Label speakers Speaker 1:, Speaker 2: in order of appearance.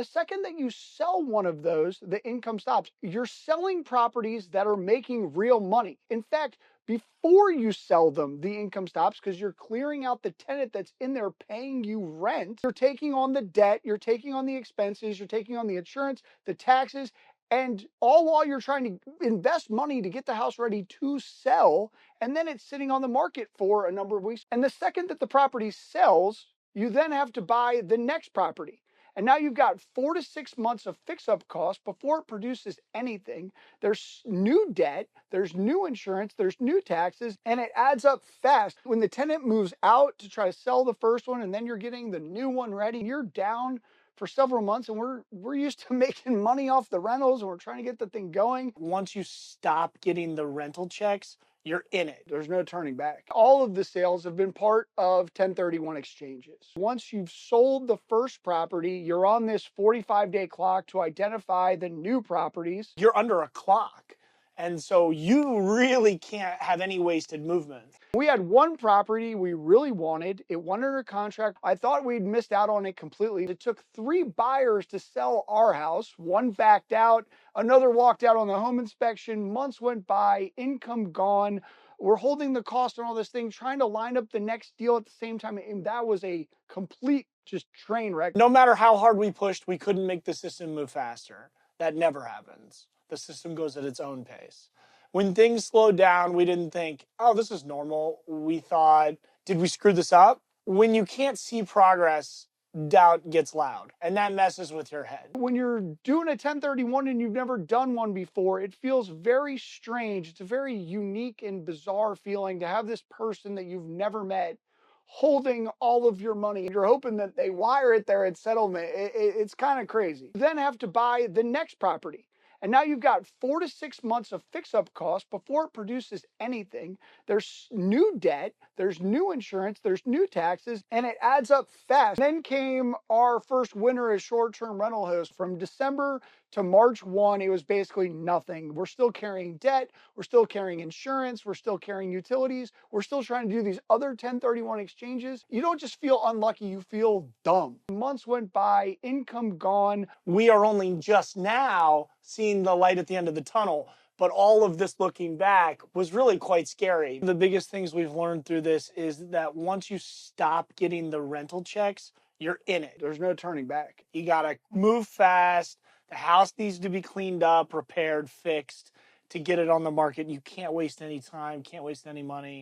Speaker 1: the second that you sell one of those, the income stops. You're selling properties that are making real money. In fact, before you sell them, the income stops because you're clearing out the tenant that's in there paying you rent. You're taking on the debt, you're taking on the expenses, you're taking on the insurance, the taxes, and all while you're trying to invest money to get the house ready to sell. And then it's sitting on the market for a number of weeks. And the second that the property sells, you then have to buy the next property. And now you've got 4 to 6 months of fix-up costs before it produces anything. There's new debt, there's new insurance, there's new taxes, and it adds up fast. When the tenant moves out to try to sell the first one, and then you're getting the new one ready, you're down for several months, and we're used to making money off the rentals, and we're trying to get the thing going.
Speaker 2: Once you stop getting the rental checks, you're in it.
Speaker 1: There's no turning back. All of the sales have been part of 1031 exchanges. Once you've sold the first property, you're on this 45-day clock to identify the new properties.
Speaker 2: You're under a clock. And so you really can't have any wasted movement.
Speaker 1: We had one property we really wanted. It went under contract. I thought we'd missed out on it completely. It took 3 buyers to sell our house. One backed out, another walked out on the home inspection. Months went by, income gone. We're holding the cost on all this thing, trying to line up the next deal at the same time. And that was a complete just train wreck.
Speaker 2: No matter how hard we pushed, we couldn't make the system move faster. That never happens. The system goes at its own pace. When things slowed down, we didn't think, oh, this is normal. We thought, did we screw this up? When you can't see progress, doubt gets loud, and that messes with your head.
Speaker 1: When you're doing a 1031 and you've never done one before, it feels very strange. It's a very unique and bizarre feeling to have this person that you've never met holding all of your money. You're hoping that they wire it there at settlement. It's kind of crazy. You then have to buy the next property. And now you've got 4 to 6 months of fix-up costs before it produces anything. There's new debt, there's new insurance, there's new taxes, and it adds up fast. Then came our first winter as short-term rental host. From December to March 1, it was basically nothing. We're still carrying debt, we're still carrying insurance, we're still carrying utilities, we're still trying to do these other 1031 exchanges. You don't just feel unlucky, you feel dumb. Months went by, income gone.
Speaker 2: We are only just now seeing the light at the end of the tunnel, but all of this looking back was really quite scary. The biggest things we've learned through this is that once you stop getting the rental checks, you're in it.
Speaker 1: There's no turning back.
Speaker 2: You gotta move fast. The house needs to be cleaned up, repaired, fixed to get it on the market. You can't waste any time, can't waste any money.